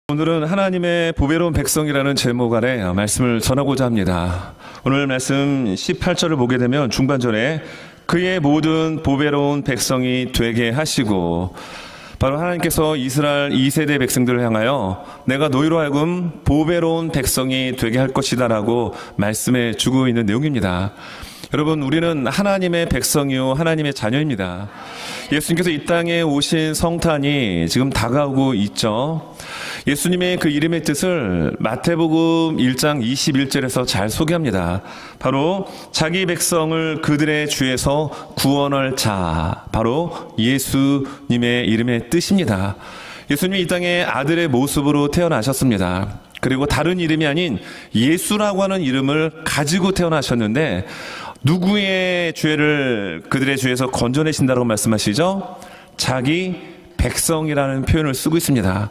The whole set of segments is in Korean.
오늘은 하나님의 보배로운 백성이라는 제목 아래 말씀을 전하고자 합니다. 오늘 말씀 18절을 보게 되면 중반절에 그의 모든 보배로운 백성이 되게 하시고, 바로 하나님께서 이스라엘 2세대 백성들을 향하여 내가 너희로 하여금 보배로운 백성이 되게 할 것이다 라고 말씀해 주고 있는 내용입니다. 여러분, 우리는 하나님의 백성이요 하나님의 자녀입니다. 예수님께서 이 땅에 오신 성탄이 지금 다가오고 있죠. 예수님의 그 이름의 뜻을 마태복음 1장 21절에서 잘 소개합니다. 바로 자기 백성을 그들의 죄에서 구원할 자, 바로 예수님의 이름의 뜻입니다. 예수님이 이 땅에 아들의 모습으로 태어나셨습니다. 그리고 다른 이름이 아닌 예수라고 하는 이름을 가지고 태어나셨는데, 누구의 죄를 그들의 죄에서 건져내신다고 말씀하시죠? 자기 백성이라는 표현을 쓰고 있습니다.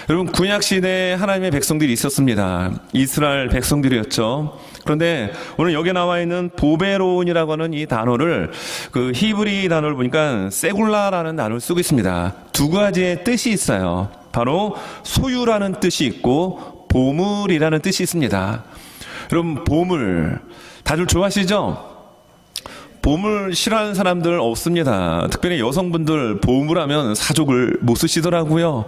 여러분, 구약시대에 하나님의 백성들이 있었습니다. 이스라엘 백성들이었죠. 그런데 오늘 여기 나와 있는 보배로운이라고 하는 이 단어를, 그 히브리 단어를 보니까 세굴라라는 단어를 쓰고 있습니다. 두 가지의 뜻이 있어요. 바로 소유라는 뜻이 있고 보물이라는 뜻이 있습니다. 여러분, 보물 다들 좋아하시죠? 보물 싫어하는 사람들 없습니다. 특별히 여성분들 보물하면 사족을 못 쓰시더라고요.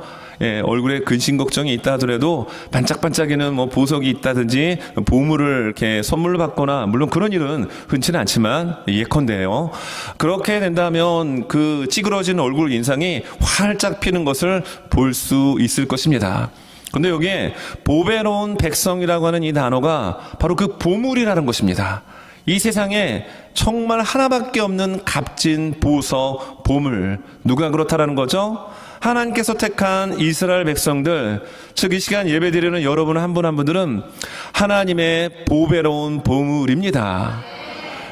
얼굴에 근심 걱정이 있다 하더라도 반짝반짝이는 보석이 있다든지 보물을 이렇게 선물로 받거나, 물론 그런 일은 흔치는 않지만 예컨대요. 그렇게 된다면 그 찌그러진 얼굴 인상이 활짝 피는 것을 볼 수 있을 것입니다. 근데 여기에 보배로운 백성이라고 하는 이 단어가 바로 그 보물이라는 것입니다. 이 세상에 정말 하나밖에 없는 값진 보석, 보물. 누가 그렇다라는 거죠? 하나님께서 택한 이스라엘 백성들, 즉 이 시간 예배드리는 여러분 한 분 한 분들은 하나님의 보배로운 보물입니다.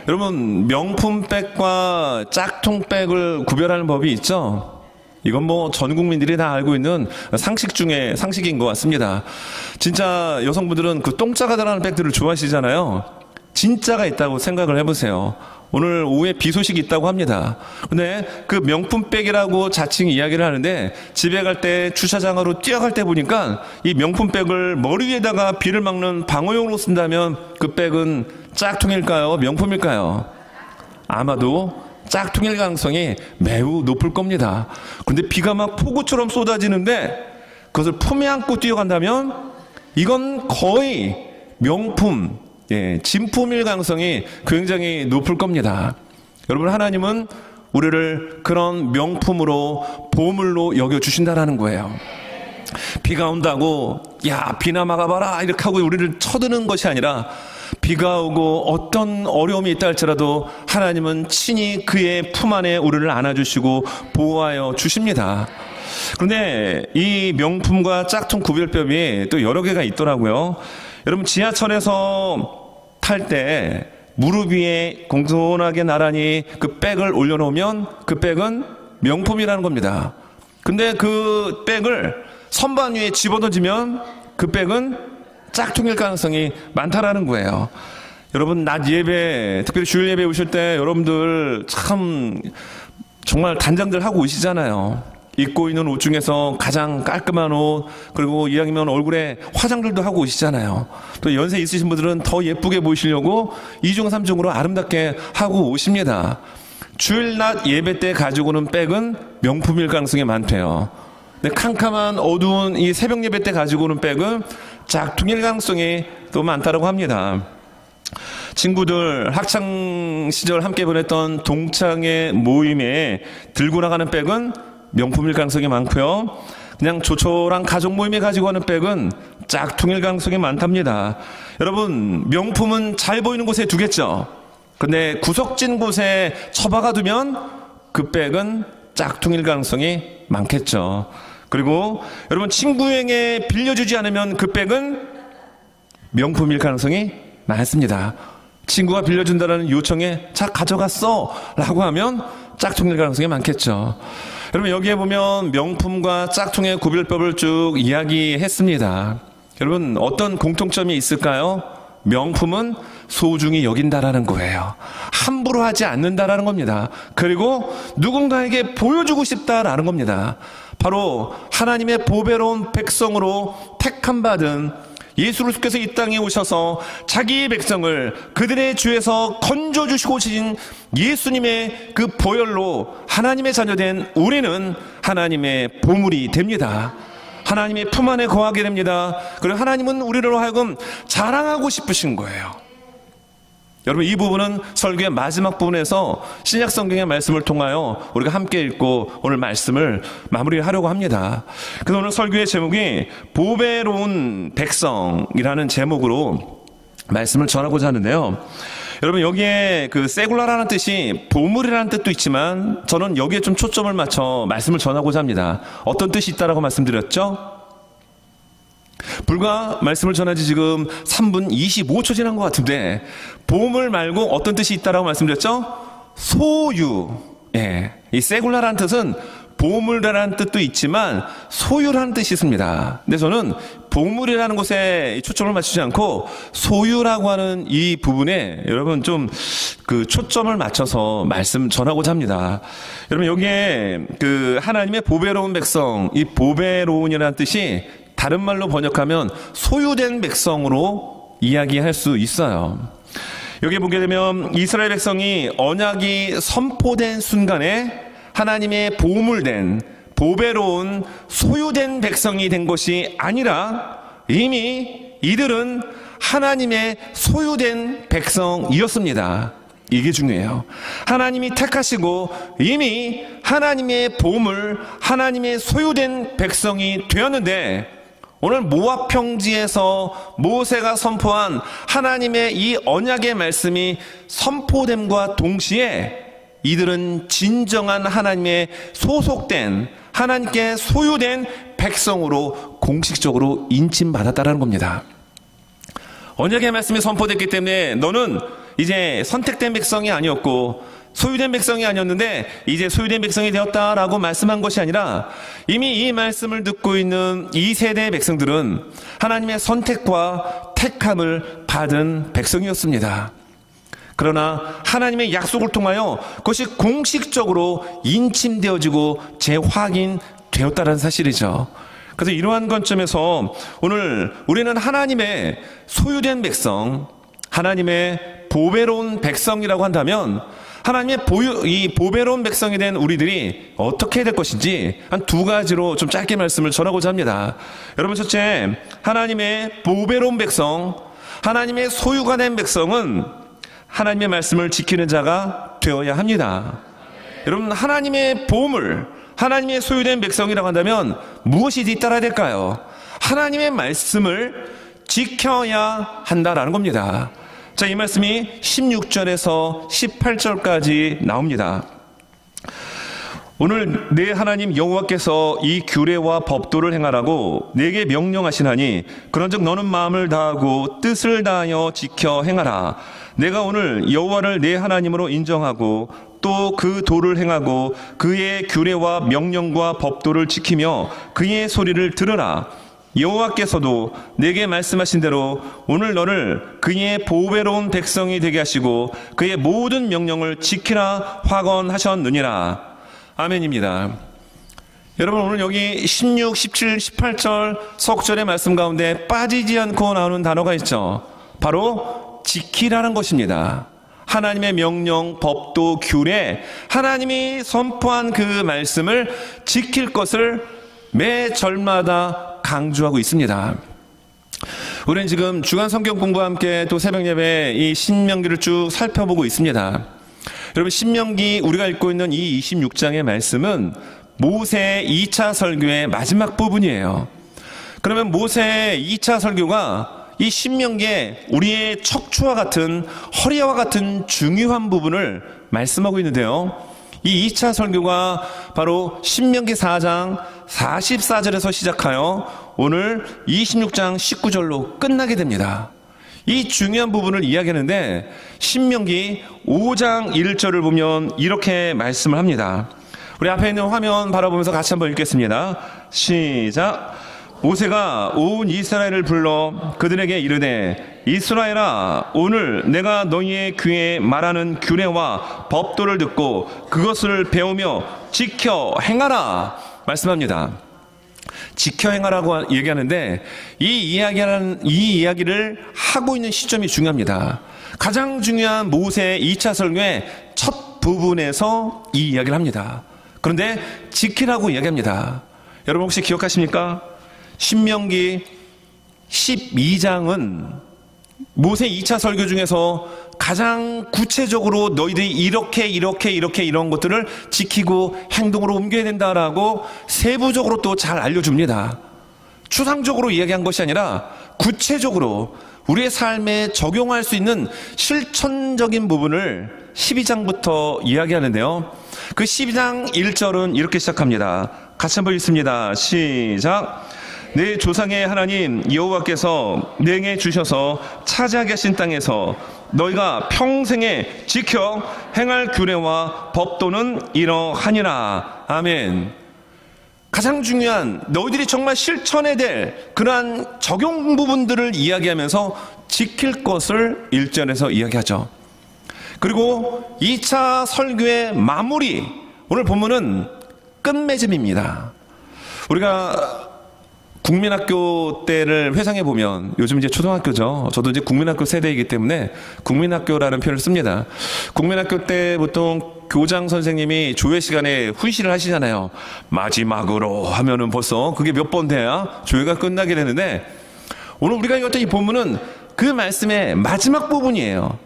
여러분, 명품백과 짝퉁백을 구별하는 법이 있죠? 이건 전 국민들이 다 알고 있는 상식 중에 상식인 것 같습니다. 진짜 여성분들은 그 똥자가 들어가는 백들을 좋아하시잖아요. 진짜가 있다고 생각을 해보세요. 오늘 오후에 비 소식이 있다고 합니다. 근데 그 명품백이라고 자칭 이야기를 하는데, 집에 갈 때 주차장으로 뛰어갈 때 보니까 이 명품백을 머리 위에다가 비를 막는 방어용으로 쓴다면 그 백은 짝퉁일까요? 명품일까요? 아마도 짝퉁일 가능성이 매우 높을 겁니다. 그런데 비가 막 폭우처럼 쏟아지는데 그것을 품에 안고 뛰어간다면 이건 거의 명품, 진품일 가능성이 굉장히 높을 겁니다. 여러분, 하나님은 우리를 그런 명품으로, 보물로 여겨주신다라는 거예요. 비가 온다고 야 비나 막아봐라 이렇게 하고 우리를 쳐드는 것이 아니라, 비가 오고 어떤 어려움이 있다 할지라도 하나님은 친히 그의 품 안에 우리를 안아주시고 보호하여 주십니다. 그런데 이 명품과 짝퉁 구별법이 또 여러 개가 있더라고요. 여러분, 지하철에서 탈 때 무릎 위에 공손하게 나란히 그 백을 올려놓으면 그 백은 명품이라는 겁니다. 근데 그 백을 선반 위에 집어던지면 그 백은 짝퉁일 가능성이 많다라는 거예요. 여러분, 낮 예배, 특별히 주일 예배 오실 때 여러분들 참 정말 단장들 하고 오시잖아요. 입고 있는 옷 중에서 가장 깔끔한 옷, 그리고 이왕이면 얼굴에 화장들도 하고 오시잖아요. 또 연세 있으신 분들은 더 예쁘게 보이시려고 2중 3중으로 아름답게 하고 오십니다. 주일 낮 예배 때 가지고 오는 백은 명품일 가능성이 많대요. 근데 캄캄한 어두운 이 새벽 예배 때 가지고 오는 백은 짝퉁일 가능성이 또 많다고 합니다. 친구들 학창 시절 함께 보냈던 동창회 모임에 들고 나가는 백은 명품일 가능성이 많고요. 그냥 조촐한 가족 모임에 가지고 가는 백은 짝퉁일 가능성이 많답니다. 여러분, 명품은 잘 보이는 곳에 두겠죠. 근데 구석진 곳에 처박아 두면 그 백은 짝퉁일 가능성이 많겠죠. 그리고 여러분, 친구에게 빌려주지 않으면 그 백은 명품일 가능성이 많습니다. 친구가 빌려준다는 요청에 자 가져갔어 라고 하면 짝퉁일 가능성이 많겠죠. 여러분, 여기에 보면 명품과 짝퉁의 구별법을 쭉 이야기했습니다. 여러분, 어떤 공통점이 있을까요? 명품은 소중히 여긴다라는 거예요. 함부로 하지 않는다라는 겁니다. 그리고 누군가에게 보여주고 싶다라는 겁니다. 바로 하나님의 보배로운 백성으로 택함 받은 예수 그리스도께서 이 땅에 오셔서 자기 백성을 그들의 죄에서 건져주시고 오신 예수님의 그 보혈로 하나님의 자녀된 우리는 하나님의 보물이 됩니다. 하나님의 품 안에 거하게 됩니다. 그리고 하나님은 우리로 하여금 자랑하고 싶으신 거예요. 여러분, 이 부분은 설교의 마지막 부분에서 신약 성경의 말씀을 통하여 우리가 함께 읽고 오늘 말씀을 마무리하려고 합니다. 그래서 오늘 설교의 제목이 보배로운 백성이라는 제목으로 말씀을 전하고자 하는데요. 여러분, 여기에 그 세굴라라는 뜻이 보물이라는 뜻도 있지만 저는 여기에 좀 초점을 맞춰 말씀을 전하고자 합니다. 어떤 뜻이 있다라고 말씀드렸죠? 불과 말씀을 전하지 지금 3분 25초 지난 것 같은데, 보물 말고 어떤 뜻이 있다라고 말씀드렸죠? 소유. 예, 이 세굴라라는 뜻은 보물이라는 뜻도 있지만 소유라는 뜻이 있습니다. 근데 저는 보물이라는 곳에 초점을 맞추지 않고 소유라고 하는 이 부분에 여러분 좀 그 초점을 맞춰서 말씀 전하고자 합니다. 여러분, 여기에 그 하나님의 보배로운 백성, 이 보배로운이라는 뜻이 다른 말로 번역하면 소유된 백성으로 이야기할 수 있어요. 여기 보게 되면 이스라엘 백성이 언약이 선포된 순간에 하나님의 보물된 보배로운 소유된 백성이 된 것이 아니라 이미 이들은 하나님의 소유된 백성이었습니다. 이게 중요해요. 하나님이 택하시고 이미 하나님의 보물, 하나님의 소유된 백성이 되었는데, 오늘 모압 평지에서 모세가 선포한 하나님의 이 언약의 말씀이 선포됨과 동시에 이들은 진정한 하나님의 소속된, 하나님께 소유된 백성으로 공식적으로 인침받았다는 겁니다. 언약의 말씀이 선포됐기 때문에 너는 이제 선택된 백성이 아니었고 소유된 백성이 아니었는데 이제 소유된 백성이 되었다라고 말씀한 것이 아니라, 이미 이 말씀을 듣고 있는 이 세대의 백성들은 하나님의 선택과 택함을 받은 백성이었습니다. 그러나 하나님의 약속을 통하여 그것이 공식적으로 인침되어지고 재확인되었다는 사실이죠. 그래서 이러한 관점에서 오늘 우리는 하나님의 소유된 백성, 하나님의 보배로운 백성이라고 한다면, 하나님의 이 보배로운 백성이 된 우리들이 어떻게 될 것인지 한 두 가지로 좀 짧게 말씀을 전하고자 합니다. 여러분, 첫째, 하나님의 보배로운 백성, 하나님의 소유가 된 백성은 하나님의 말씀을 지키는 자가 되어야 합니다. 여러분, 하나님의 보물, 하나님의 소유된 백성이라고 한다면 무엇이 뒤따라야 될까요? 하나님의 말씀을 지켜야 한다라는 겁니다. 자, 이 말씀이 16절에서 18절까지 나옵니다. 오늘 내 하나님 여호와께서 이 규례와 법도를 행하라고 내게 명령하시나니, 그런즉 너는 마음을 다하고 뜻을 다하여 지켜 행하라. 내가 오늘 여호와를 내 하나님으로 인정하고 또 그 도를 행하고 그의 규례와 명령과 법도를 지키며 그의 소리를 들으라. 여호와께서도 내게 말씀하신 대로 오늘 너를 그의 보배로운 백성이 되게 하시고 그의 모든 명령을 지키라 확언하셨느니라. 아멘입니다. 여러분, 오늘 여기 16, 17, 18절 석절의 말씀 가운데 빠지지 않고 나오는 단어가 있죠. 바로 지키라는 것입니다. 하나님의 명령, 법도, 규례, 하나님이 선포한 그 말씀을 지킬 것을 매 절마다 강조하고 있습니다. 우리는 지금 주간 성경 공부와 함께 또 새벽 예배 이 신명기를 쭉 살펴보고 있습니다. 여러분, 신명기 우리가 읽고 있는 이 26장의 말씀은 모세의 2차 설교의 마지막 부분이에요. 그러면 모세의 2차 설교가 이 신명기에 우리의 척추와 같은, 허리와 같은 중요한 부분을 말씀하고 있는데요. 이 2차 설교가 바로 신명기 4장 44절에서 시작하여 오늘 26장 19절로 끝나게 됩니다. 이 중요한 부분을 이야기하는데 신명기 5장 1절을 보면 이렇게 말씀을 합니다. 우리 앞에 있는 화면 바라보면서 같이 한번 읽겠습니다. 시작. 모세가 온 이스라엘을 불러 그들에게 이르되, 이스라엘아, 오늘 내가 너희의 귀에 말하는 규례와 법도를 듣고 그것을 배우며 지켜 행하라. 말씀합니다. 지켜 행하라고 얘기하는데 이 이야기를 하고 있는 시점이 중요합니다. 가장 중요한 모세의 2차 설교의 첫 부분에서 이 이야기를 합니다. 그런데 지키라고 이야기합니다. 여러분 혹시 기억하십니까? 신명기 12장은 모세 2차 설교 중에서 가장 구체적으로 너희들이 이렇게 이런 것들을 지키고 행동으로 옮겨야 된다라고 세부적으로 또 잘 알려줍니다. 추상적으로 이야기한 것이 아니라 구체적으로 우리의 삶에 적용할 수 있는 실천적인 부분을 12장부터 이야기하는데요. 그 12장 1절은 이렇게 시작합니다. 같이 한번 읽습니다. 시작. 내 조상의 하나님 여호와께서 내게 주셔서 차지하게 하신 땅에서 너희가 평생에 지켜 행할 규례와 법도는 이러하니라. 아멘. 가장 중요한 너희들이 정말 실천해야 될 그러한 적용 부분들을 이야기하면서 지킬 것을 1절에서 이야기하죠. 그리고 2차 설교의 마무리, 오늘 본문은 끝맺음입니다. 우리가 국민학교 때를 회상해 보면, 요즘 이제 초등학교죠. 저도 이제 국민학교 세대이기 때문에 국민학교라는 표현을 씁니다. 국민학교 때 보통 교장 선생님이 조회 시간에 훈시를 하시잖아요. 마지막으로 하면은 벌써 그게 몇 번 돼야 조회가 끝나게 되는데, 오늘 우리가 읽었던 이 본문은 그 말씀의 마지막 부분이에요.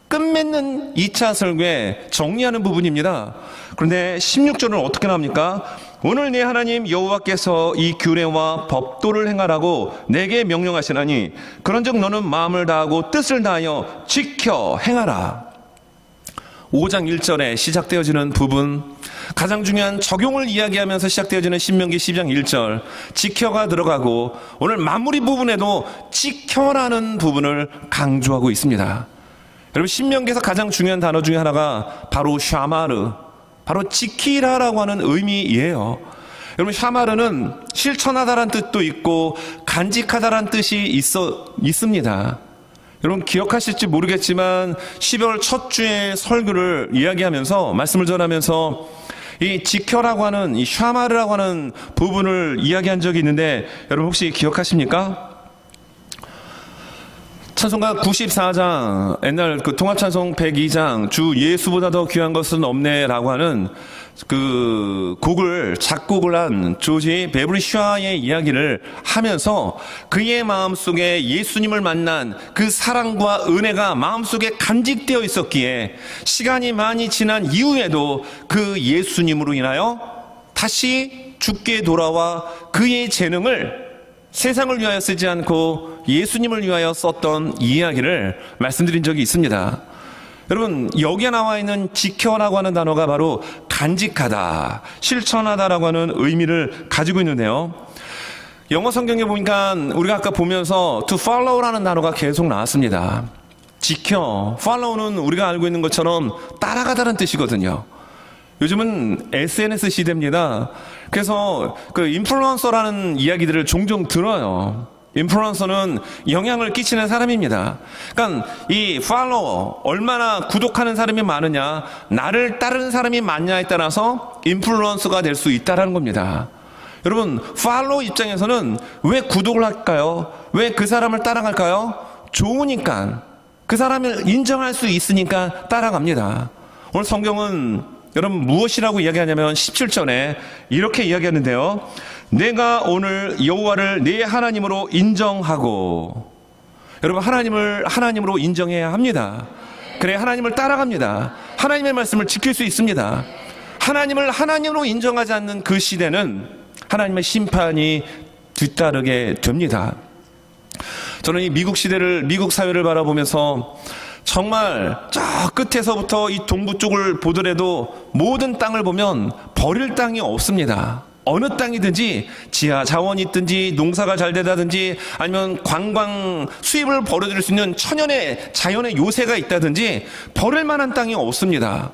끝맺는 2차 설교에 정리하는 부분입니다. 그런데 16절은 어떻게 나옵니까? 오늘 네 하나님 여호와께서 이 규례와 법도를 행하라고 내게 명령하시나니 그런즉 너는 마음을 다하고 뜻을 다하여 지켜 행하라. 5장 1절에 시작되어지는 부분, 가장 중요한 적용을 이야기하면서 시작되어지는 신명기 12장 1절, 지켜가 들어가고 오늘 마무리 부분에도 지켜라는 부분을 강조하고 있습니다. 여러분, 신명기에서 가장 중요한 단어 중에 하나가 바로 샤마르, 바로 지키라라고 하는 의미예요. 여러분, 샤마르는 실천하다란 뜻도 있고 간직하다란 뜻이 있습니다. 여러분 기억하실지 모르겠지만 12월 첫 주에 설교를 이야기하면서, 말씀을 전하면서 이 지켜라고 하는 이 샤마르라고 하는 부분을 이야기한 적이 있는데, 여러분 혹시 기억하십니까? 찬송가 94장, 옛날 그 통합찬송 102장, 주 예수보다 더 귀한 것은 없네라고 하는 그 작곡을 한 조지 베브리 샤의 이야기를 하면서 그의 마음속에 예수님을 만난 그 사랑과 은혜가 마음속에 간직되어 있었기에 시간이 많이 지난 이후에도 그 예수님으로 인하여 다시 주께 돌아와 그의 재능을 세상을 위하여 쓰지 않고 예수님을 위하여 썼던 이야기를 말씀드린 적이 있습니다. 여러분, 여기에 나와 있는 지켜라고 하는 단어가 바로 간직하다, 실천하다라고 하는 의미를 가지고 있는데요. 영어 성경에 보니까 우리가 아까 보면서 to follow라는 단어가 계속 나왔습니다. 지켜, follow는 우리가 알고 있는 것처럼 따라가다는 뜻이거든요. 요즘은 SNS 시대입니다. 그래서 그 인플루언서라는 이야기들을 종종 들어요. 인플루언서는 영향을 끼치는 사람입니다. 그러니까 이 팔로워, 얼마나 구독하는 사람이 많으냐, 나를 따르는 사람이 많냐에 따라서 인플루언서가 될 수 있다는 겁니다. 여러분, 팔로워 입장에서는 왜 구독을 할까요? 왜 그 사람을 따라갈까요? 좋으니까, 그 사람을 인정할 수 있으니까 따라갑니다. 오늘 성경은 여러분 무엇이라고 이야기하냐면 17절에 이렇게 이야기하는데요. 내가 오늘 여호와를 내 하나님으로 인정하고, 여러분 하나님을 하나님으로 인정해야 합니다. 그래 하나님을 따라갑니다. 하나님의 말씀을 지킬 수 있습니다. 하나님을 하나님으로 인정하지 않는 그 시대는 하나님의 심판이 뒤따르게 됩니다. 저는 이 미국 사회를 바라보면서 정말 저 끝에서부터 이 동부 쪽을 보더라도 모든 땅을 보면 버릴 땅이 없습니다. 어느 땅이든지 지하 자원이 있든지 농사가 잘 되다든지 아니면 관광 수입을 벌어들일 수 있는 천연의 자연의 요새가 있다든지 버릴 만한 땅이 없습니다.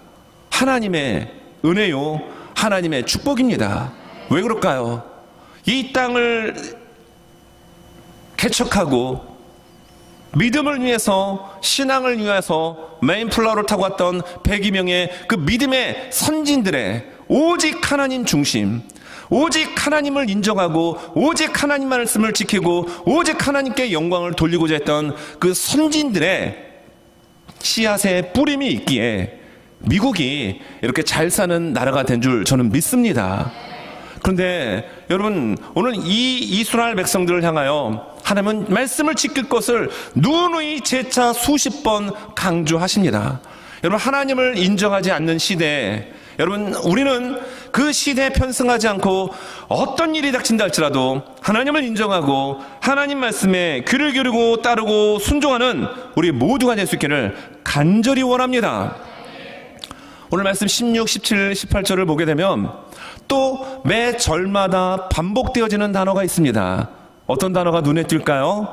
하나님의 은혜요, 하나님의 축복입니다. 왜 그럴까요? 이 땅을 개척하고 믿음을 위해서, 신앙을 위해서 메인플라워를 타고 왔던 102명의 그 믿음의 선진들의 오직 하나님 중심, 오직 하나님을 인정하고 오직 하나님 말씀을 지키고 오직 하나님께 영광을 돌리고자 했던 그 선진들의 씨앗의 뿌림이 있기에 미국이 이렇게 잘 사는 나라가 된 줄 저는 믿습니다. 그런데 여러분, 오늘 이 이스라엘 백성들을 향하여 하나님은 말씀을 지킬 것을 누누이 재차 수십 번 강조하십니다. 여러분, 하나님을 인정하지 않는 시대에 여러분, 우리는 그 시대에 편승하지 않고 어떤 일이 닥친다 할지라도 하나님을 인정하고 하나님 말씀에 귀를 기울이고 따르고 순종하는 우리 모두가 될 수 있기를 간절히 원합니다. 오늘 말씀 16, 17, 18절을 보게 되면 또 매 절마다 반복되어지는 단어가 있습니다. 어떤 단어가 눈에 띌까요?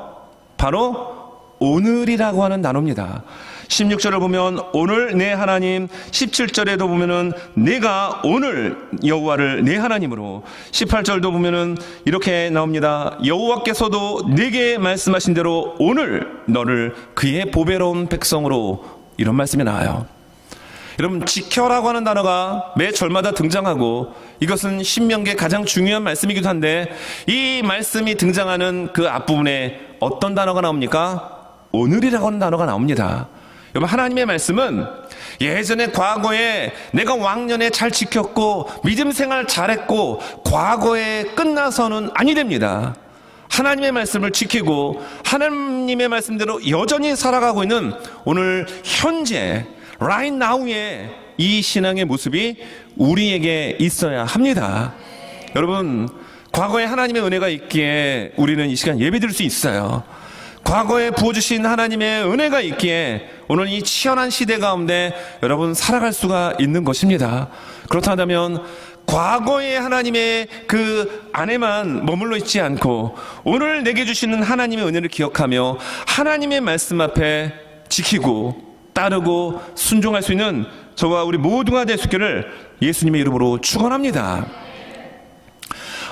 바로 오늘이라고 하는 단어입니다. 16절을 보면 오늘 내 하나님, 17절에도 보면은 내가 오늘 여호와를 내 하나님으로, 18절도 보면은 이렇게 나옵니다. 여호와께서도 내게 말씀하신 대로 오늘 너를 그의 보배로운 백성으로, 이런 말씀이 나와요. 여러분, 지켜라고 하는 단어가 매 절마다 등장하고 이것은 신명기의 가장 중요한 말씀이기도 한데 이 말씀이 등장하는 그 앞부분에 어떤 단어가 나옵니까? 오늘이라고 하는 단어가 나옵니다. 여러분, 하나님의 말씀은 예전에 과거에 내가 왕년에 잘 지켰고 믿음 생활 잘했고 과거에 끝나서는 아니 됩니다. 하나님의 말씀을 지키고 하나님의 말씀대로 여전히 살아가고 있는 오늘 현재 right now의 이 신앙의 모습이 우리에게 있어야 합니다. 여러분, 과거에 하나님의 은혜가 있기에 우리는 이 시간 예배드릴 수 있어요. 과거에 부어주신 하나님의 은혜가 있기에 오늘 이 치열한 시대 가운데 여러분 살아갈 수가 있는 것입니다. 그렇다면 과거의 하나님의 그 안에만 머물러 있지 않고 오늘 내게 주시는 하나님의 은혜를 기억하며 하나님의 말씀 앞에 지키고 따르고 순종할 수 있는 저와 우리 모두가 될 수 있기를 예수님의 이름으로 축원합니다.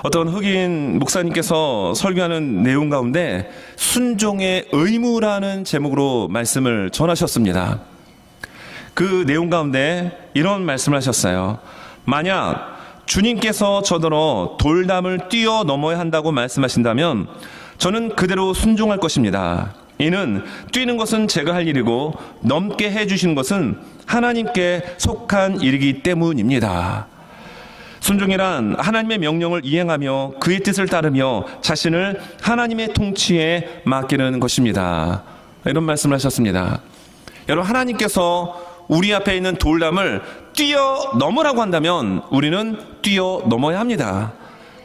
어떤 흑인 목사님께서 설교하는 내용 가운데 순종의 의무라는 제목으로 말씀을 전하셨습니다. 그 내용 가운데 이런 말씀을 하셨어요. 만약 주님께서 저더러 돌담을 뛰어넘어야 한다고 말씀하신다면 저는 그대로 순종할 것입니다. 이는 뛰는 것은 제가 할 일이고 넘게 해주시는 것은 하나님께 속한 일이기 때문입니다. 순종이란 하나님의 명령을 이행하며 그의 뜻을 따르며 자신을 하나님의 통치에 맡기는 것입니다. 이런 말씀을 하셨습니다. 여러분, 하나님께서 우리 앞에 있는 돌담을 뛰어넘으라고 한다면 우리는 뛰어넘어야 합니다.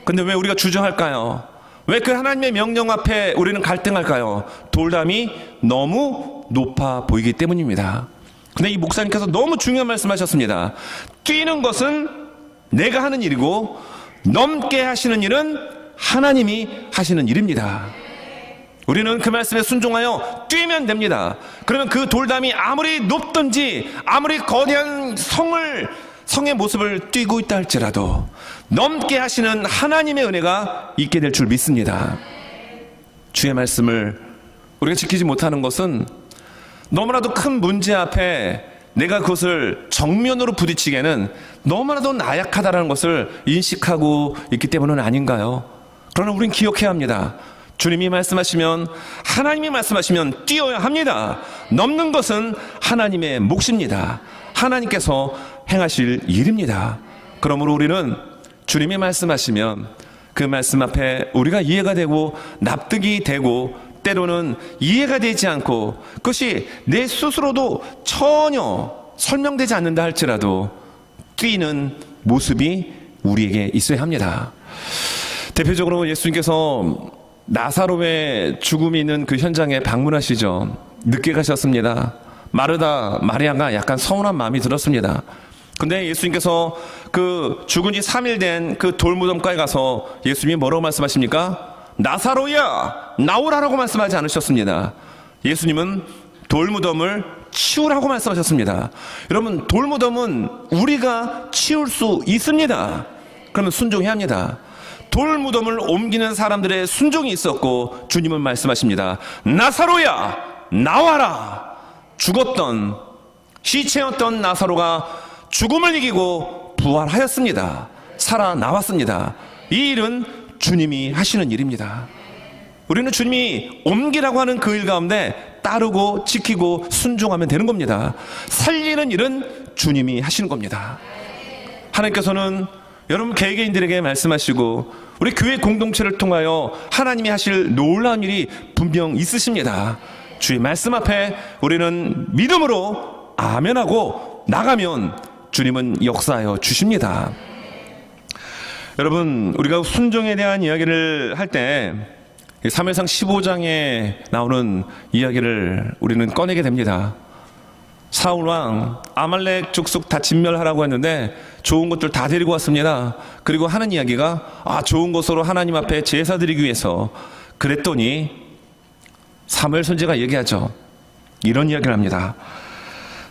근데 왜 우리가 주저할까요? 왜 그 하나님의 명령 앞에 우리는 갈등할까요? 돌담이 너무 높아 보이기 때문입니다. 근데 이 목사님께서 너무 중요한 말씀하셨습니다. 뛰는 것은 내가 하는 일이고 넘게 하시는 일은 하나님이 하시는 일입니다. 우리는 그 말씀에 순종하여 뛰면 됩니다. 그러면 그 돌담이 아무리 높든지 아무리 거대한 성의 모습을 뛰고 있다 할지라도 넘게 하시는 하나님의 은혜가 있게 될 줄 믿습니다. 주의 말씀을 우리가 지키지 못하는 것은 너무나도 큰 문제 앞에 내가 그것을 정면으로 부딪히기에는 너무나도 나약하다는 것을 인식하고 있기 때문은 아닌가요? 그러나 우린 기억해야 합니다. 주님이 말씀하시면, 하나님이 말씀하시면 뛰어야 합니다. 넘는 것은 하나님의 몫입니다. 하나님께서 행하실 일입니다. 그러므로 우리는 주님이 말씀하시면 그 말씀 앞에 우리가 이해가 되고 납득이 되고 때로는 이해가 되지 않고 그것이 내 스스로도 전혀 설명되지 않는다 할지라도 뛰는 모습이 우리에게 있어야 합니다. 대표적으로 예수님께서 나사로의 죽음이 있는 그 현장에 방문하시죠. 늦게 가셨습니다. 마르다, 마리아가 약간 서운한 마음이 들었습니다. 근데 예수님께서 그 죽은 지 3일 된 그 돌무덤가에 가서 예수님이 뭐라고 말씀하십니까? 나사로야, 나오라라고 말씀하지 않으셨습니다. 예수님은 돌무덤을 치우라고 말씀하셨습니다. 여러분, 돌무덤은 우리가 치울 수 있습니다. 그러면 순종해야 합니다. 돌무덤을 옮기는 사람들의 순종이 있었고 주님은 말씀하십니다. 나사로야, 나와라. 죽었던 시체였던 나사로가 죽음을 이기고 부활하였습니다. 살아나왔습니다. 이 일은 주님이 하시는 일입니다. 우리는 주님이 옮기라고 하는 그 일 가운데 따르고 지키고 순종하면 되는 겁니다. 살리는 일은 주님이 하시는 겁니다. 하나님께서는 여러분 개개인들에게 말씀하시고 우리 교회 공동체를 통하여 하나님이 하실 놀라운 일이 분명 있으십니다. 주의 말씀 앞에 우리는 믿음으로 아멘하고 나가면 주님은 역사하여 주십니다. 여러분, 우리가 순종에 대한 이야기를 할 때 사무엘상 15장에 나오는 이야기를 우리는 꺼내게 됩니다. 사울왕 아말렉 족속 다 진멸하라고 했는데 좋은 것들 다 데리고 왔습니다. 그리고 하는 이야기가 좋은 것으로 하나님 앞에 제사 드리기 위해서 그랬더니 사무엘 선지자가 얘기하죠. 이런 이야기를 합니다.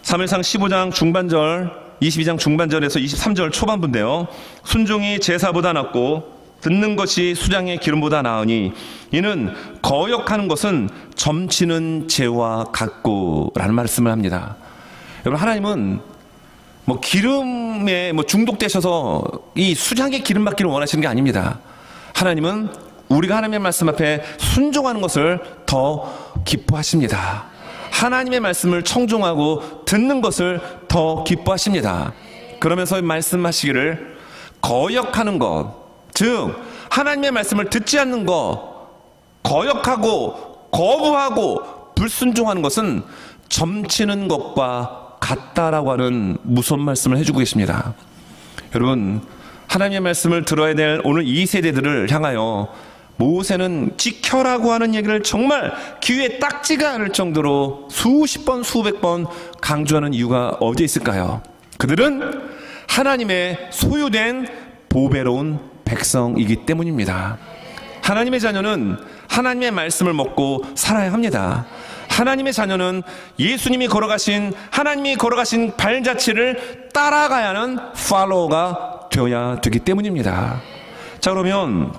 사무엘상 15장 중반절 22장 중반절에서 23절 초반부인데요. 순종이 제사보다 낫고 듣는 것이 수장의 기름보다 나으니 이는 거역하는 것은 점치는 재와 같고 라는 말씀을 합니다. 여러분, 하나님은 기름에 중독되셔서 이 수장의 기름 받기를 원하시는 게 아닙니다. 하나님은 우리가 하나님의 말씀 앞에 순종하는 것을 더 기뻐하십니다. 하나님의 말씀을 청종하고 듣는 것을 더 기뻐하십니다. 그러면서 말씀하시기를 거역하는 것, 즉 하나님의 말씀을 듣지 않는 것, 거역하고 거부하고 불순종하는 것은 점치는 것과 같다라고 하는 무서운 말씀을 해주고 계십니다. 여러분, 하나님의 말씀을 들어야 될 오늘 이 세대들을 향하여 모세는 지켜라고 하는 얘기를 정말 귀에 딱지가 않을 정도로 수십 번 수백 번 강조하는 이유가 어디에 있을까요? 그들은 하나님의 소유된 보배로운 백성이기 때문입니다. 하나님의 자녀는 하나님의 말씀을 먹고 살아야 합니다. 하나님의 자녀는 예수님이 걸어가신, 하나님이 걸어가신 발자취를 따라가야 하는 팔로워가 되어야 되기 때문입니다. 자, 그러면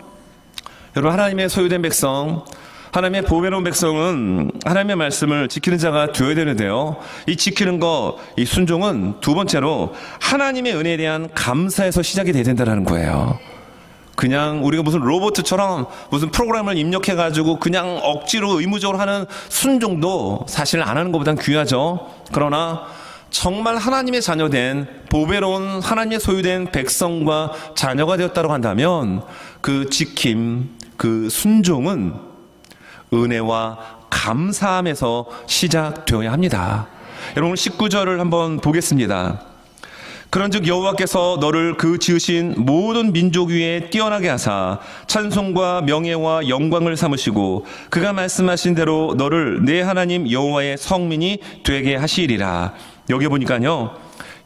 여러분, 하나님의 소유된 백성, 하나님의 보배로운 백성은 하나님의 말씀을 지키는 자가 되어야 되는데요. 이 지키는 것, 이 순종은 두 번째로 하나님의 은혜에 대한 감사에서 시작이 돼야 된다는 거예요. 그냥 우리가 무슨 로봇처럼 무슨 프로그램을 입력해가지고 그냥 억지로 의무적으로 하는 순종도 사실 안 하는 것보단 귀하죠. 그러나 정말 하나님의 자녀된 보배로운 하나님의 소유된 백성과 자녀가 되었다고 한다면 그 지킴, 그 순종은 은혜와 감사함에서 시작되어야 합니다. 여러분, 19절을 한번 보겠습니다. 그런즉 여호와께서 너를 그 지으신 모든 민족 위에 뛰어나게 하사 찬송과 명예와 영광을 삼으시고 그가 말씀하신 대로 너를 내 하나님 여호와의 성민이 되게 하시리라. 여기 보니까요,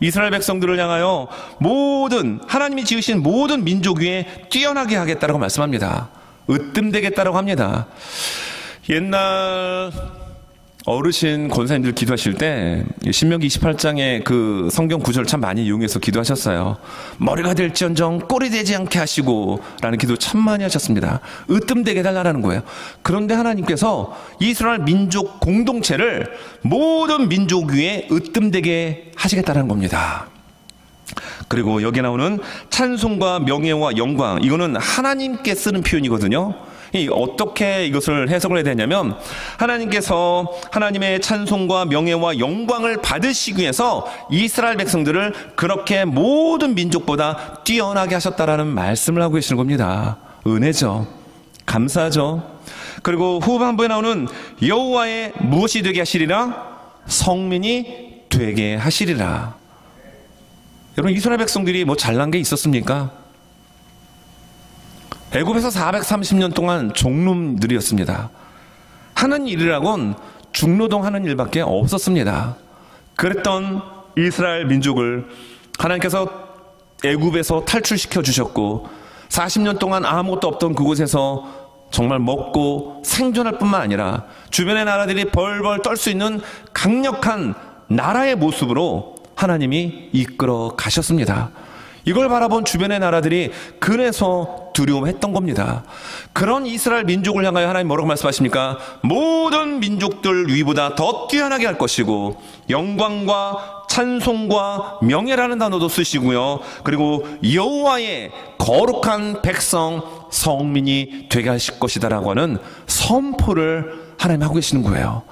이스라엘 백성들을 향하여 모든 하나님이 지으신 모든 민족 위에 뛰어나게 하겠다라고 말씀합니다. 으뜸되겠다라고 합니다. 옛날 어르신 권사님들 기도하실 때 신명기 28장의 그 성경 구절을 참 많이 이용해서 기도하셨어요. 머리가 될지언정 꼴이 되지 않게 하시고 라는 기도 참 많이 하셨습니다. 으뜸되게 해달라는 거예요. 그런데 하나님께서 이스라엘 민족 공동체를 모든 민족 위에 으뜸되게 하시겠다는 겁니다. 그리고 여기 나오는 찬송과 명예와 영광, 이거는 하나님께 쓰는 표현이거든요. 어떻게 이것을 해석을 해야 되냐면, 하나님께서 하나님의 찬송과 명예와 영광을 받으시기 위해서 이스라엘 백성들을 그렇게 모든 민족보다 뛰어나게 하셨다라는 말씀을 하고 계시는 겁니다. 은혜죠. 감사하죠. 그리고 후반부에 나오는 여호와의 무엇이 되게 하시리라? 성민이 되게 하시리라. 여러분, 이스라엘 백성들이 뭐 잘난 게 있었습니까? 애굽에서 430년 동안 종놈들이었습니다. 하는 일이라곤 중노동하는 일밖에 없었습니다. 그랬던 이스라엘 민족을 하나님께서 애굽에서 탈출시켜 주셨고 40년 동안 아무것도 없던 그곳에서 정말 먹고 생존할 뿐만 아니라 주변의 나라들이 벌벌 떨 수 있는 강력한 나라의 모습으로 하나님이 이끌어 가셨습니다. 이걸 바라본 주변의 나라들이 그래서 두려워했던 겁니다. 그런 이스라엘 민족을 향하여 하나님 뭐라고 말씀하십니까? 모든 민족들 위보다 더 뛰어나게 할 것이고 영광과 찬송과 명예라는 단어도 쓰시고요. 그리고 여호와의 거룩한 백성 성민이 되게 하실 것이다라고 하는 선포를 하나님 하고 계시는 거예요.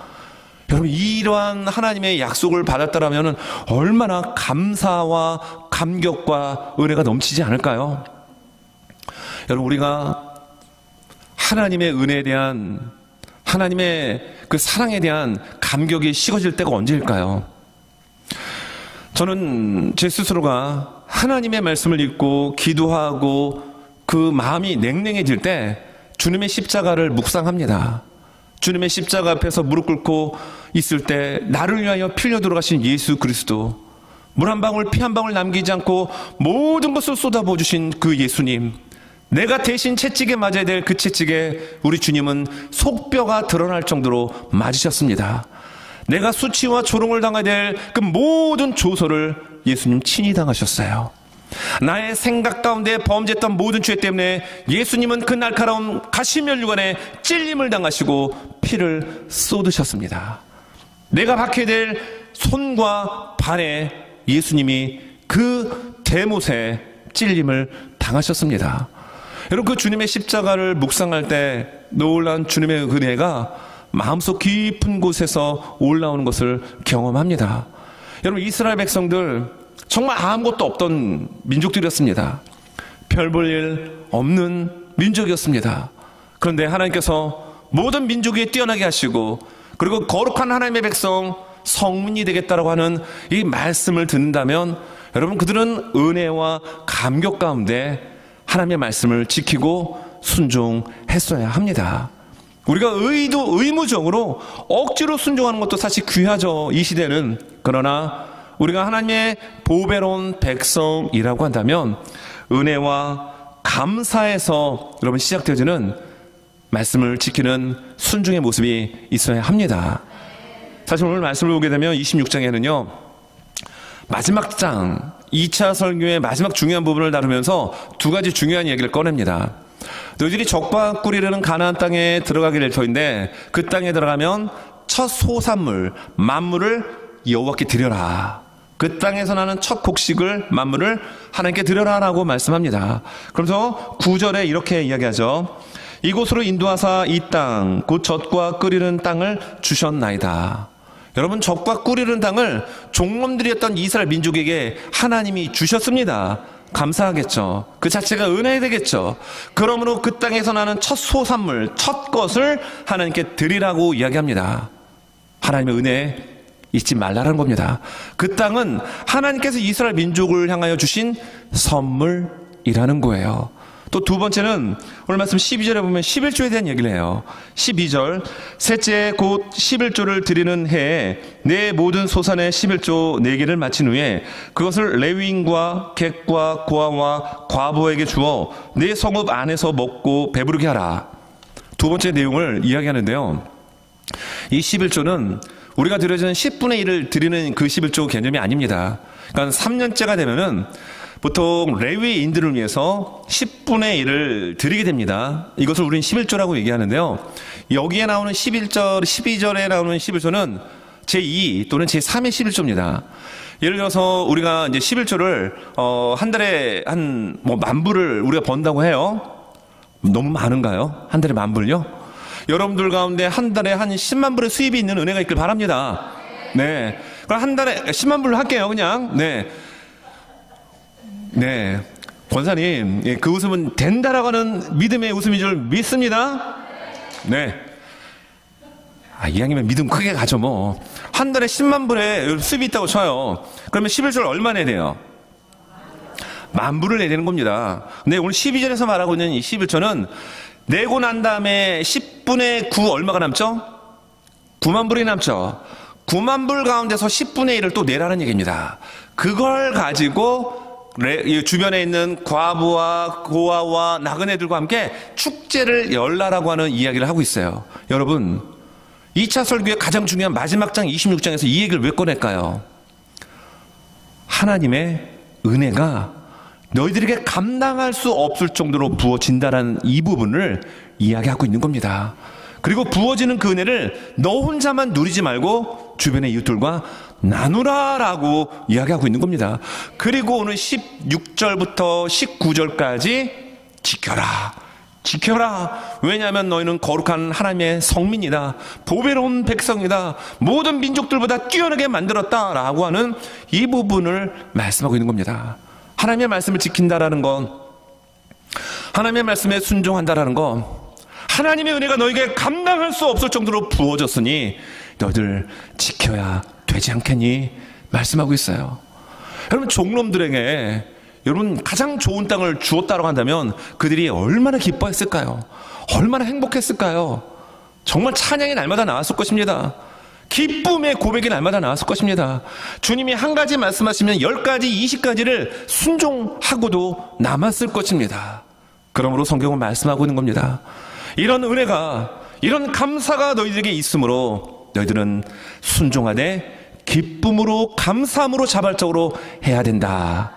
여러분, 이러한 하나님의 약속을 받았다라면 얼마나 감사와 감격과 은혜가 넘치지 않을까요? 여러분, 우리가 하나님의 은혜에 대한, 하나님의 그 사랑에 대한 감격이 식어질 때가 언제일까요? 저는 제 스스로가 하나님의 말씀을 읽고 기도하고 그 마음이 냉랭해질 때 주님의 십자가를 묵상합니다. 주님의 십자가 앞에서 무릎 꿇고 있을 때 나를 위하여 피 흘려 돌아가신 예수 그리스도, 물 한 방울 피 한 방울 남기지 않고 모든 것을 쏟아부어 주신 그 예수님, 내가 대신 채찍에 맞아야 될 그 채찍에 우리 주님은 속뼈가 드러날 정도로 맞으셨습니다. 내가 수치와 조롱을 당해야 될 그 모든 조소를 예수님 친히 당하셨어요. 나의 생각 가운데 범죄했던 모든 죄 때문에 예수님은 그 날카로운 가시면류관에 찔림을 당하시고 피를 쏟으셨습니다. 내가 박혀야 될 손과 발에 예수님이 그 대못에 찔림을 당하셨습니다. 여러분, 그 주님의 십자가를 묵상할 때 놀라운 주님의 은혜가 마음속 깊은 곳에서 올라오는 것을 경험합니다. 여러분, 이스라엘 백성들 정말 아무것도 없던 민족들이었습니다. 별 볼 일 없는 민족이었습니다. 그런데 하나님께서 모든 민족 위에 뛰어나게 하시고, 그리고 거룩한 하나님의 백성 성민이 되겠다라고 하는 이 말씀을 듣는다면 여러분, 그들은 은혜와 감격 가운데 하나님의 말씀을 지키고 순종했어야 합니다. 우리가 의무적으로 억지로 순종하는 것도 사실 귀하죠, 이 시대는. 그러나 우리가 하나님의 보배로운 백성이라고 한다면 은혜와 감사에서 여러분 시작되어지는 말씀을 지키는 순종의 모습이 있어야 합니다. 사실 오늘 말씀을 보게 되면 26장에는요 마지막 장 2차 설교의 마지막 중요한 부분을 다루면서 두 가지 중요한 얘기를 꺼냅니다. 너희들이 적과 꿀이르는 가나안 땅에 들어가게 될 터인데 그 땅에 들어가면 첫 소산물 만물을 여호와께 드려라. 그 땅에서 나는 첫 곡식을 만물을 하나님께 드려라라고 말씀합니다. 그러면서 9절에 이렇게 이야기하죠. 이곳으로 인도하사 이 땅 곧 젖과 끓이는 땅을 주셨나이다. 여러분, 젖과 끓이는 땅을 종놈들이었던 이스라엘 민족에게 하나님이 주셨습니다. 감사하겠죠. 그 자체가 은혜 되겠죠. 그러므로 그 땅에서 나는 첫 소산물, 첫 것을 하나님께 드리라고 이야기합니다. 하나님의 은혜 잊지 말라는 겁니다. 그 땅은 하나님께서 이스라엘 민족을 향하여 주신 선물이라는 거예요. 또 두 번째는 오늘 말씀 12절에 보면 11조에 대한 얘기를 해요. 12절, 셋째 곧 11조를 드리는 해에 내 모든 소산의 11조 4개를 마친 후에 그것을 레위인과 객과 고아와 과부에게 주어 내 성읍 안에서 먹고 배부르게 하라. 두 번째 내용을 이야기하는데요. 이 11조는 우리가 드려지는 10분의 1을 드리는 그 11조 개념이 아닙니다. 그러니까 3년째가 되면은 보통 레위인들을 위해서 10분의 1을 드리게 됩니다. 이것을 우리는 11조라고 얘기하는데요. 여기에 나오는 11절, 12절에 나오는 11조는 제2 또는 제3의 11조입니다. 예를 들어서 우리가 이제 11조를 한 달에 한 만불을 우리가 번다고 해요. 너무 많은가요? 한 달에 만불요? 여러분들 가운데 한 달에 한 10만 불의 수입이 있는 은혜가 있길 바랍니다. 네. 그럼 한 달에 10만 불로 할게요, 그냥. 네. 네. 권사님, 예, 그 웃음은 된다라고 하는 믿음의 웃음인 줄 믿습니다. 네. 이왕이면 믿음 크게 가죠, 뭐. 한 달에 10만 불의 수입이 있다고 쳐요. 그러면 11조를 얼마 내야 돼요? 만불을 내야 되는 겁니다. 근데 오늘 12절에서 말하고 있는 이 11조는 내고 난 다음에 10분의 9 얼마가 남죠? 9만 불이 남죠. 9만 불 가운데서 10분의 1을 또 내라는 얘기입니다. 그걸 가지고 주변에 있는 과부와 고아와 나그네들과 함께 축제를 열라라고 하는 이야기를 하고 있어요. 여러분, 2차 설교의 가장 중요한 마지막 장 26장에서 이 얘기를 왜 꺼낼까요? 하나님의 은혜가 너희들에게 감당할 수 없을 정도로 부어진다라는 이 부분을 이야기하고 있는 겁니다. 그리고 부어지는 그 은혜를 너 혼자만 누리지 말고 주변의 이웃들과 나누라라고 이야기하고 있는 겁니다. 그리고 오늘 16절부터 19절까지 지켜라. 왜냐하면 너희는 거룩한 하나님의 성민이다. 보배로운 백성이다. 모든 민족들보다 뛰어나게 만들었다라고 하는 이 부분을 말씀하고 있는 겁니다. 하나님의 말씀을 지킨다라는 건, 하나님의 말씀에 순종한다라는 건, 하나님의 은혜가 너에게 감당할 수 없을 정도로 부어졌으니 너희들 지켜야 되지 않겠니? 말씀하고 있어요. 여러분, 종놈들에게 여러분 가장 좋은 땅을 주었다고 한다면 그들이 얼마나 기뻐했을까요? 얼마나 행복했을까요? 정말 찬양이 날마다 나왔을 것입니다. 기쁨의 고백이 날마다 나왔을 것입니다. 주님이 한 가지 말씀하시면 10가지, 20가지를 순종하고도 남았을 것입니다. 그러므로 성경은 말씀하고 있는 겁니다. 이런 은혜가, 이런 감사가 너희들에게 있으므로 너희들은 순종하되 기쁨으로, 감사함으로 자발적으로 해야 된다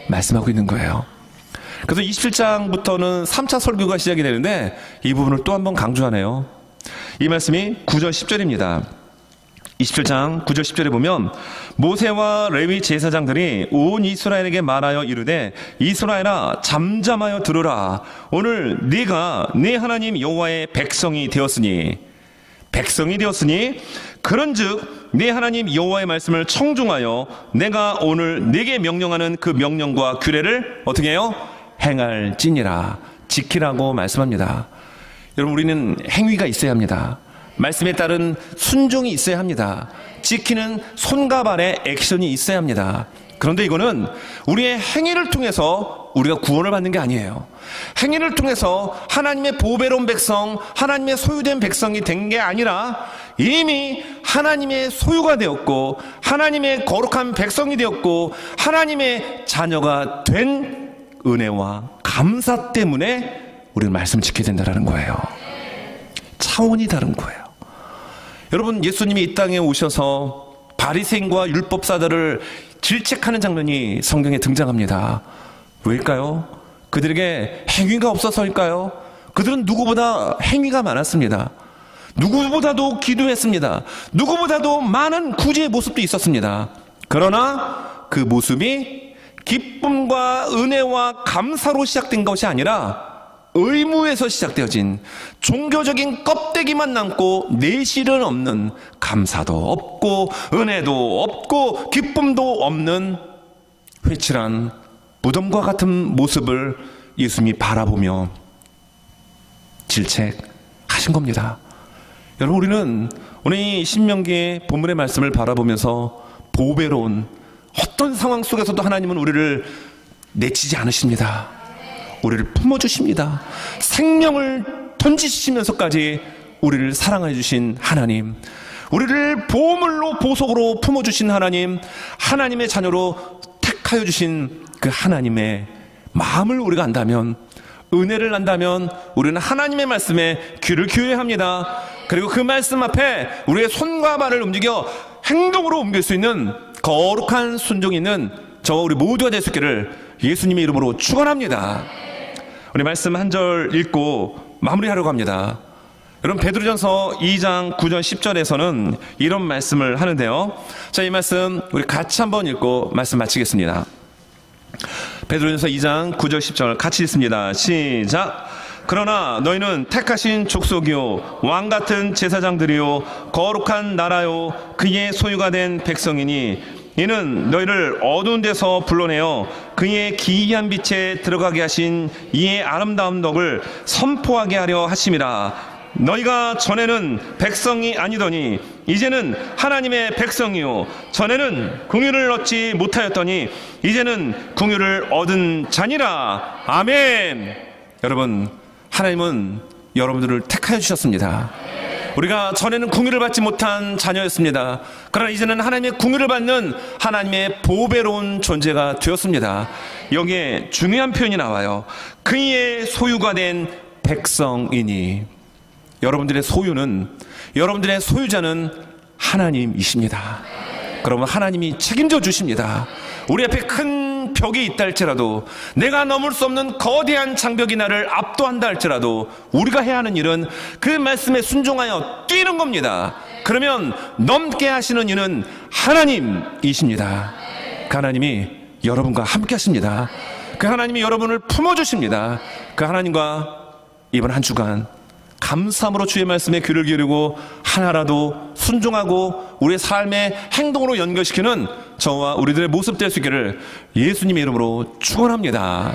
말씀하고 있는 거예요. 그래서 27장부터는 3차 설교가 시작이 되는데 이 부분을 또 한 번 강조하네요. 이 말씀이 9절 10절입니다. 27장 9절 10절에 보면 모세와 레위 제사장들이 온 이스라엘에게 말하여 이르되 이스라엘아 잠잠하여 들으라. 오늘 네가 네 하나님 여호와의 백성이 되었으니 그런즉 네 하나님 여호와의 말씀을 청중하여 내가 오늘 네게 명령하는 그 명령과 규례를 어떻게 해요? 행할지니라. 지키라고 말씀합니다. 여러분, 우리는 행위가 있어야 합니다. 말씀에 따른 순종이 있어야 합니다. 지키는 손과 발의 액션이 있어야 합니다. 그런데 이거는 우리의 행위를 통해서 우리가 구원을 받는 게 아니에요. 행위를 통해서 하나님의 보배로운 백성, 하나님의 소유된 백성이 된 게 아니라 이미 하나님의 소유가 되었고 하나님의 거룩한 백성이 되었고 하나님의 자녀가 된 은혜와 감사 때문에 우리는 말씀을 지켜야 된다는 거예요. 차원이 다른 거예요. 여러분, 예수님이 이 땅에 오셔서 바리새인과 율법사들을 질책하는 장면이 성경에 등장합니다. 왜일까요? 그들에게 행위가 없어서일까요? 그들은 누구보다 행위가 많았습니다. 누구보다도 기도했습니다. 누구보다도 많은 구제의 모습도 있었습니다. 그러나 그 모습이 기쁨과 은혜와 감사로 시작된 것이 아니라 의무에서 시작되어진 종교적인 껍데기만 남고 내실은 없는, 감사도 없고 은혜도 없고 기쁨도 없는 회칠한 무덤과 같은 모습을 예수님이 바라보며 질책하신 겁니다. 여러분, 우리는 오늘 이 신명기의 본문의 말씀을 바라보면서 보배로운 어떤 상황 속에서도 하나님은 우리를 내치지 않으십니다. 우리를 품어주십니다. 생명을 던지시면서까지 우리를 사랑해 주신 하나님, 우리를 보물로 보석으로 품어주신 하나님, 하나님의 자녀로 택하여 주신 그 하나님의 마음을 우리가 안다면, 은혜를 안다면 우리는 하나님의 말씀에 귀를 기울여야 합니다. 그리고 그 말씀 앞에 우리의 손과 발을 움직여 행동으로 옮길 수 있는 거룩한 순종이 있는 저와 우리 모두가 될 수 있기를 예수님의 이름으로 축원합니다. 우리 말씀 한 절 읽고 마무리하려고 합니다. 여러분, 베드로전서 2장 9절 10절에서는 이런 말씀을 하는데요. 자, 이 말씀 우리 같이 한번 읽고 말씀 마치겠습니다. 베드로전서 2장 9절 10절 같이 읽습니다. 시작. 그러나 너희는 택하신 족속이요 왕같은 제사장들이요 거룩한 나라요 그의 소유가 된 백성이니 이는 너희를 어두운 데서 불러내어 그의 기이한 빛에 들어가게 하신 이의 아름다운 덕을 선포하게 하려 하심이라. 너희가 전에는 백성이 아니더니 이제는 하나님의 백성이요 전에는 긍휼을 얻지 못하였더니 이제는 긍휼을 얻은 자니라. 아멘. 여러분, 하나님은 여러분들을 택하여 주셨습니다. 우리가 전에는 긍휼을 받지 못한 자녀였습니다. 그러나 이제는 하나님의 긍휼을 받는 하나님의 보배로운 존재가 되었습니다. 여기에 중요한 표현이 나와요. 그의 소유가 된 백성이니. 여러분들의 소유는, 여러분들의 소유자는 하나님이십니다. 그러면 하나님이 책임져 주십니다. 우리 앞에 큰 벽이 있다 할지라도, 내가 넘을 수 없는 거대한 장벽이 나를 압도한다 할지라도 우리가 해야 하는 일은 그 말씀에 순종하여 뛰는 겁니다. 그러면 넘게 하시는 이는 하나님이십니다. 그 하나님이 여러분과 함께 하십니다. 그 하나님이 여러분을 품어주십니다. 그 하나님과 이번 한 주간 감사함으로 주의 말씀에 귀를 기울이고 하나라도 순종하고 우리의 삶의 행동으로 연결시키는 저와 우리들의 모습 될 수 있기를 예수님의 이름으로 축원합니다.